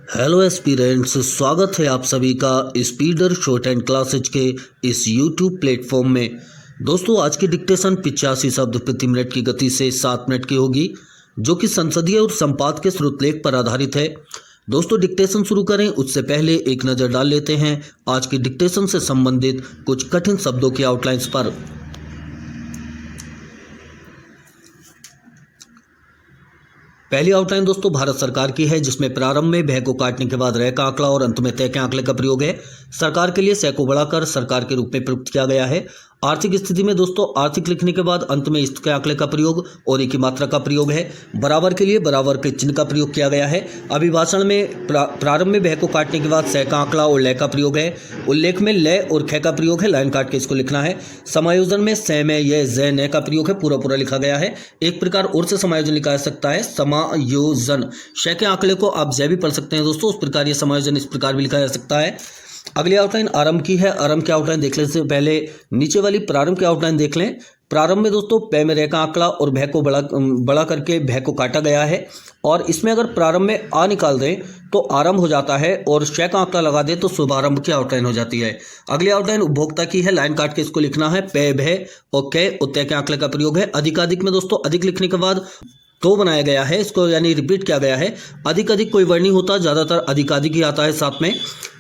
Hello aspirants, स्वागत है आप सभी का स्पीडर शॉर्ट एंड क्लासेज के इस यूट्यूब प्लेटफॉर्म में। दोस्तों, आज की डिक्टेशन 85 शब्द प्रति मिनट की गति से 7 मिनट की होगी, जो कि संसदीय और संपादकीय श्रुतलेख पर आधारित है। दोस्तों, डिक्टेशन शुरू करें उससे पहले एक नज़र डाल लेते हैं आज की डिक्टेशन से संबंधित कुछ कठिन शब्दों की आउटलाइंस पर। पहली आउटलाइन दोस्तों भारत सरकार की है, जिसमें प्रारंभ में भय को काटने के बाद रह का आंकड़ा और अंत में तय के आंकड़े का प्रयोग है। सरकार के लिए सै को बढ़ाकर सरकार के रूप में प्रयुक्त किया गया है। आर्थिक स्थिति में दोस्तों आर्थिक लिखने के बाद अंत में इस्त के आंकड़े का प्रयोग और ई की मात्रा का प्रयोग है। बराबर के लिए बराबर के चिन्ह का प्रयोग किया गया है। अभिभाषण में प्रारंभ में भय को काटने के बाद सै का आंकड़ा और लय का प्रयोग है। उल्लेख में लय और ख का प्रयोग है, लाइन काट के इसको लिखना है। समायोजन में सै में य ज न का प्रयोग है, पूरा पूरा लिखा गया है। एक प्रकार और से समायोजन लिखा जा सकता है, समायोजन। श के आंकड़े को आप जय भी पढ़ सकते हैं दोस्तों, उस प्रकार ये समायोजन इस प्रकार भी लिखा जा सकता है। अगली आउटलाइन आरंभ की है। आरंभ की आउटलाइन देखने से पहले नीचे वाली प्रारंभ की आउटलाइन देख लें। प्रारंभ में दोस्तों पै में रह का आंकड़ा और भय को बड़ा करके भय को काटा गया है, और इसमें अगर प्रारंभ में आ निकाल दें तो आरंभ हो जाता है, और श का आंकड़ा लगा दें तो शुभारंभ की आउटलाइन हो जाती है। अगली आउटलाइन उपभोक्ता की है, लाइन काट के इसको लिखना है। पै भय और कै उत्तय के आंकड़े का प्रयोग है। अधिकाधिक में दोस्तों अधिक लिखने के बाद तो बनाया गया है, इसको यानी रिपीट किया गया है। अधिक अधिक कोई वर्ड नहीं होता, ज्यादातर अधिकाधिक ही आता है साथ में।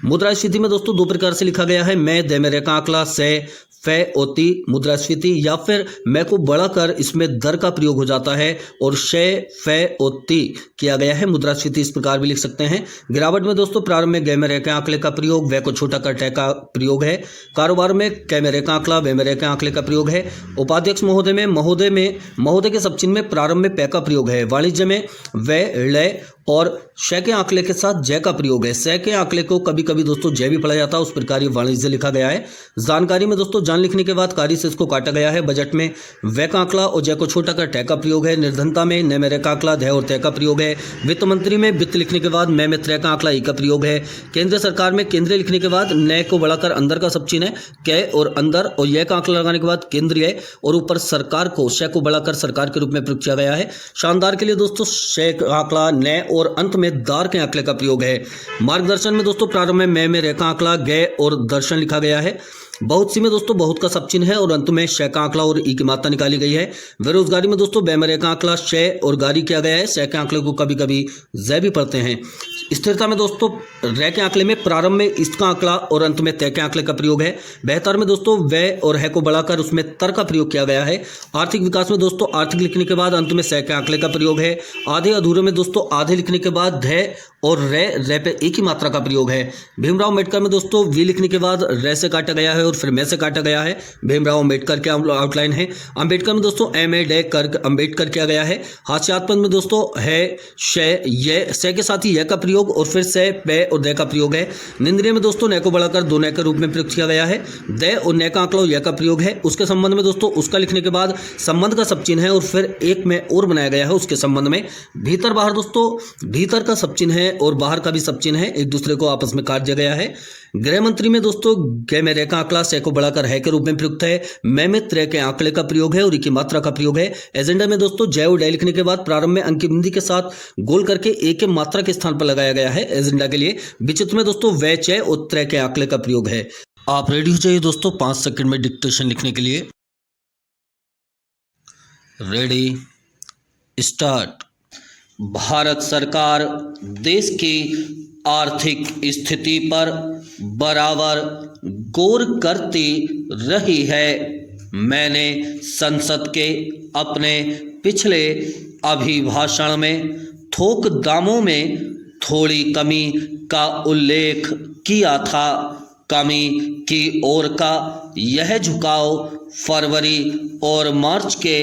मुद्रास्फीति में दोस्तों दो प्रकार से लिखा गया है, मैं दे में रे का आंकड़ा से फै ओती मुद्रास्फीति, या फिर मैं को बढ़ाकर इसमें दर का प्रयोग हो जाता है और शय फै ओती किया गया है। मुद्रास्फीति इस प्रकार भी लिख सकते हैं। गिरावट में दोस्तों प्रारंभ में गै में रे के आंकड़े का प्रयोग, वै को छोटा कर टै का प्रयोग है। कारोबार में कै में रे का आंकड़ा, वै में रे के आंकड़े का प्रयोग है। उपाध्यक्ष महोदय के सब चिन्ह में प्रारंभ में पै का प्रयोग है। वाणिज्य में वै लय और श के आंकड़े के साथ जय का प्रयोग है। स के आंकड़े को कभी कभी दोस्तों जय भी पढ़ा जाता है, उस प्रकार ये वाणिज्य लिखा गया है। जानकारी में दोस्तों जान लिखने के बाद कारी से इसको काटा गया है। बजट में वै का आंकड़ा और जय को छोटा कर टै का प्रयोग है। निर्धनता में न में रे का आंकड़ा ध और तय का प्रयोग है। वित्त मंत्री में वित्त लिखने के बाद मैं में त्रय का आंकड़ा ई का प्रयोग है। केंद्र सरकार में केंद्रीय लिखने के बाद न को बढ़ाकर अंदर का सब चिन्ह है कै और अंदर, और यह का आंकड़ा लगाने के बाद केंद्रीय और ऊपर सरकार को श को बढ़ाकर सरकार के रूप में प्रयुक्त किया गया है। शानदार के लिए दोस्तों श का आंकड़ा न और अंत में दार के आंकड़े का प्रयोग है। मार्गदर्शन में दोस्तों प्रारंभ में मैं में रे का आंकड़ा गै और दर्शन लिखा गया है। बहुत सी में दोस्तों बहुत का सब चिन्ह है और अंत में श का आंकड़ा और ई की मात्रा निकाली गई है। बेरोजगारी में दोस्तों बै में रे का आंकड़ा श और गारी किया गया है। श के आंकड़े को कभी कभी जय भी पढ़ते हैं। स्थिरता में दोस्तों रे के आंकड़े में प्रारंभ में इस का आंकड़ा और अंत में तय के आंकड़े का प्रयोग है। बेहतर में दोस्तों वै और है को बढ़ाकर उसमें तर का प्रयोग किया गया है। आर्थिक विकास में दोस्तों आर्थिक लिखने के बाद अंत में स के आंकड़े का प्रयोग है। आधे अधूरे में दोस्तों आधे लिखने के बाद ध और रे पे एक ही मात्रा का प्रयोग है। भीमराव अम्बेडकर में दोस्तों वी लिखने के बाद रे से काटा गया है और फिर मैं से काटा गया है। भीमराव अम्बेडकर के आउटलाइन है। अम्बेडकर में दोस्तों एम ए डे कर अम्बेडकर किया गया है। हास्यास्पद में दोस्तों है श ये स के साथ ही यह का प्रयोग और फिर से पे और दे का प्रयोग है। निंद्रिय में दोस्तों न को बढ़ाकर दो न के रूप में प्रयुक्त किया गया है। दे और न का आंकड़ा यह का प्रयोग है। उसके संबंध में दोस्तों उसका लिखने के बाद संबंध का सब चिन्ह है और फिर एक में और बनाया गया है उसके संबंध में। भीतर बाहर दोस्तों भीतर का सब चिन्ह है और बाहर का भी सब चिन्ह है, एक दूसरे को आपस में काट दिया गया है। गृह मंत्री में दोस्तों गै में रे का आंकड़ा से को बढ़ाकर है के रूप में प्रयुक्त है। मैं में त्रय के आंकड़े का प्रयोग है और ई की मात्रा का प्रयोग है। एजेंडा में दोस्तों जय और डय लिखने के बाद प्रारंभ में अंक की बिंदी के साथ गोल करके एक के मात्रा के स्थान पर लगाया गया है एजेंडा के लिए। विचित्र में दोस्तों वै चय और त्रय के आंकड़े का प्रयोग है। आप रेडी हो जाइए दोस्तों 5 सेकंड में डिक्टेशन लिखने के लिए। Ready start. भारत सरकार देश की आर्थिक स्थिति पर बराबर गौर करती रही है। मैंने संसद के अपने पिछले अभिभाषण में थोक दामों में थोड़ी कमी का उल्लेख किया था। कमी की ओर का यह झुकाव फरवरी और मार्च के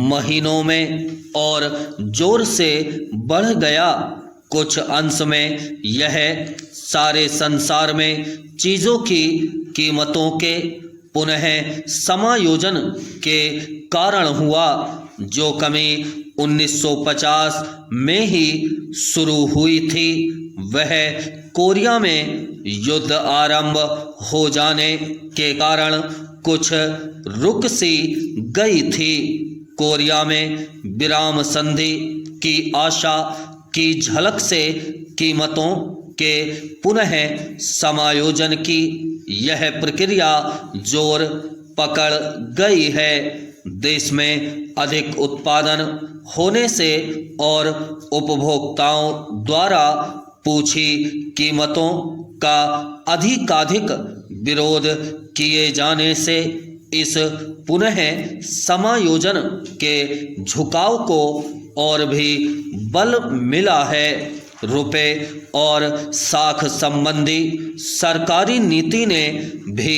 महीनों में और जोर से बढ़ गया। कुछ अंश में यह सारे संसार में चीज़ों की कीमतों के पुनः समायोजन के कारण हुआ। जो कमी 1950 में ही शुरू हुई थी, वह कोरिया में युद्ध आरंभ हो जाने के कारण कुछ रुक सी गई थी। कोरिया में विराम संधि की आशा की झलक से कीमतों के पुनः समायोजन की यह प्रक्रिया जोर पकड़ गई है। देश में अधिक उत्पादन होने से और उपभोक्ताओं द्वारा पूछी कीमतों का अधिकाधिक विरोध किए जाने से इस पुनः समायोजन के झुकाव को और भी बल मिला है। रुपए और साख संबंधी सरकारी नीति ने भी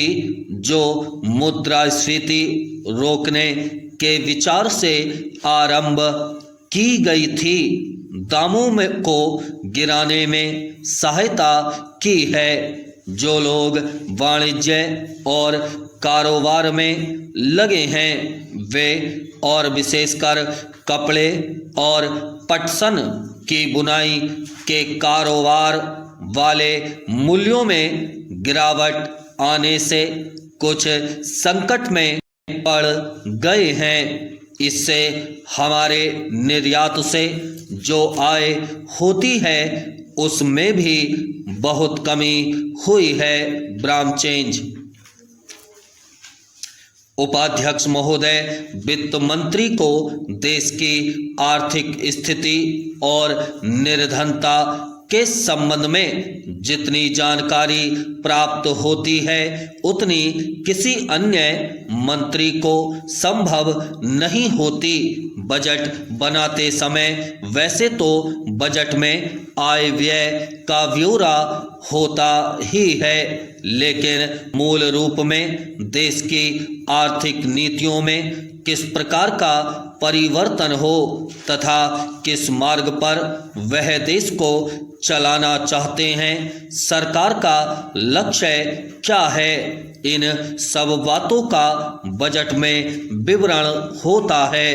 जो मुद्रास्फीति रोकने के विचार से आरंभ की गई थी, दामों में को गिराने में सहायता की है। जो लोग वाणिज्य और कारोबार में लगे हैं वे और विशेषकर कपड़े और पटसन की बुनाई के कारोबार वाले मूल्यों में गिरावट आने से कुछ संकट में पड़ गए हैं। इससे हमारे निर्यात से जो आय होती है उसमें भी बहुत कमी हुई है। ब्रामचेंज उपाध्यक्ष महोदय, वित्त मंत्री को देश की आर्थिक स्थिति और निर्धनता के संबंध में जितनी जानकारी प्राप्त होती है उतनी किसी अन्य मंत्री को संभव नहीं होती। बजट बनाते समय वैसे तो बजट में आय व्यय का ब्यौरा होता ही है, लेकिन मूल रूप में देश की आर्थिक नीतियों में किस प्रकार का परिवर्तन हो तथा किस मार्ग पर वह देश को चलाना चाहते हैं, सरकार का लक्ष्य क्या है, इन सब बातों का बजट में विवरण होता है।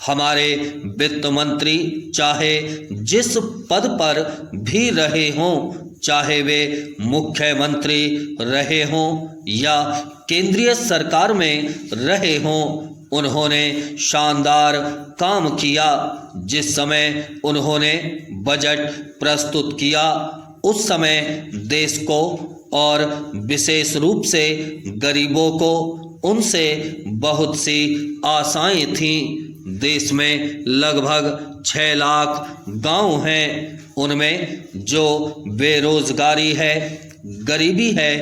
हमारे वित्त मंत्री चाहे जिस पद पर भी रहे हों, चाहे वे मुख्यमंत्री रहे हों या केंद्रीय सरकार में रहे हों, उन्होंने शानदार काम किया। जिस समय उन्होंने बजट प्रस्तुत किया उस समय देश को और विशेष रूप से गरीबों को उनसे बहुत सी आशाएं थीं। देश में लगभग 6 लाख गांव हैं, उनमें जो बेरोजगारी है, गरीबी है,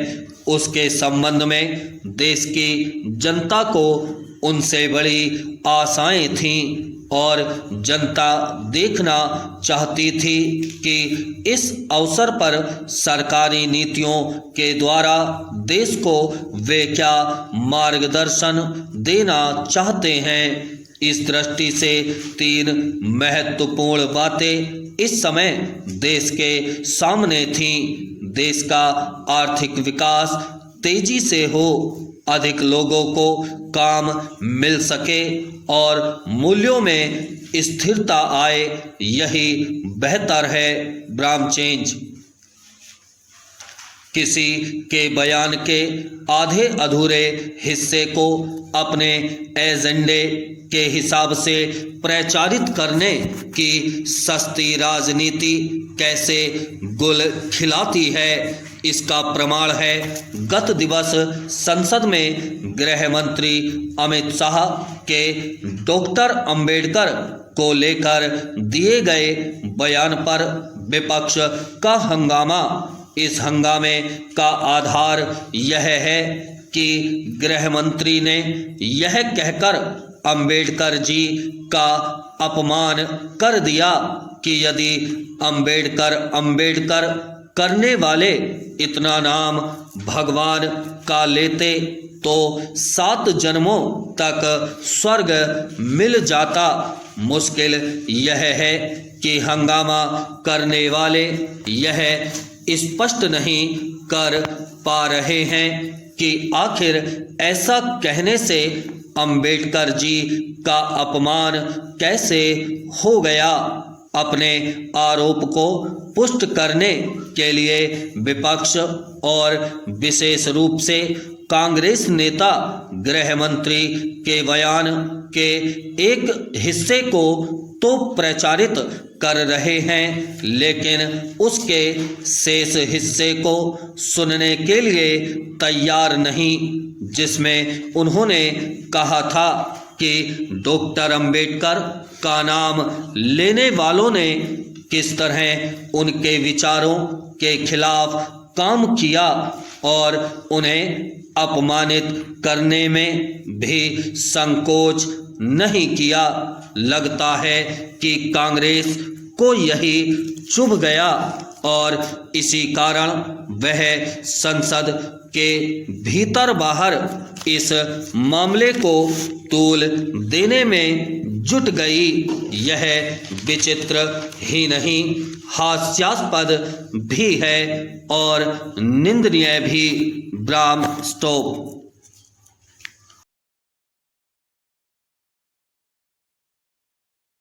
उसके संबंध में देश की जनता को उनसे बड़ी आशाएं थीं और जनता देखना चाहती थी कि इस अवसर पर सरकारी नीतियों के द्वारा देश को वे क्या मार्गदर्शन देना चाहते हैं। इस दृष्टि से 3 महत्वपूर्ण बातें इस समय देश के सामने थीं। देश का आर्थिक विकास तेजी से हो, अधिक लोगों को काम मिल सके और मूल्यों में स्थिरता आए, यही बेहतर है। ब्रामचेंज किसी के बयान के आधे अधूरे हिस्से को अपने एजेंडे के हिसाब से प्रचारित करने की सस्ती राजनीति कैसे गुल खिलाती है, इसका प्रमाण है गत दिवस संसद में गृह मंत्री अमित शाह के डॉक्टर अंबेडकर को लेकर दिए गए बयान पर विपक्ष का हंगामा। इस हंगामे का आधार यह है कि गृह मंत्री ने यह कहकर अंबेडकर जी का अपमान कर दिया कि यदि अंबेडकर करने वाले इतना नाम भगवान का लेते तो 7 जन्मों तक स्वर्ग मिल जाता। मुश्किल यह है कि हंगामा करने वाले यह स्पष्ट नहीं कर पा रहे हैं कि आखिर ऐसा कहने से अंबेडकर जी का अपमान कैसे हो गया। अपने आरोप को पुष्ट करने के लिए विपक्ष और विशेष रूप से कांग्रेस नेता गृह मंत्री के बयान के एक हिस्से को तो प्रचारित कर रहे हैं, लेकिन उसके शेष हिस्से को सुनने के लिए तैयार नहीं, जिसमें उन्होंने कहा था कि डॉक्टर अंबेडकर का नाम लेने वालों ने किस तरह उनके विचारों के खिलाफ काम किया और उन्हें अपमानित करने में भी संकोच नहीं किया। लगता है कि कांग्रेस को यही चुभ गया और इसी कारण वह संसद के भीतर बाहर इस मामले को तूल देने में जुट गई। यह विचित्र ही नहीं, हास्यास्पद भी है और निंदनीय भी। Bram stop.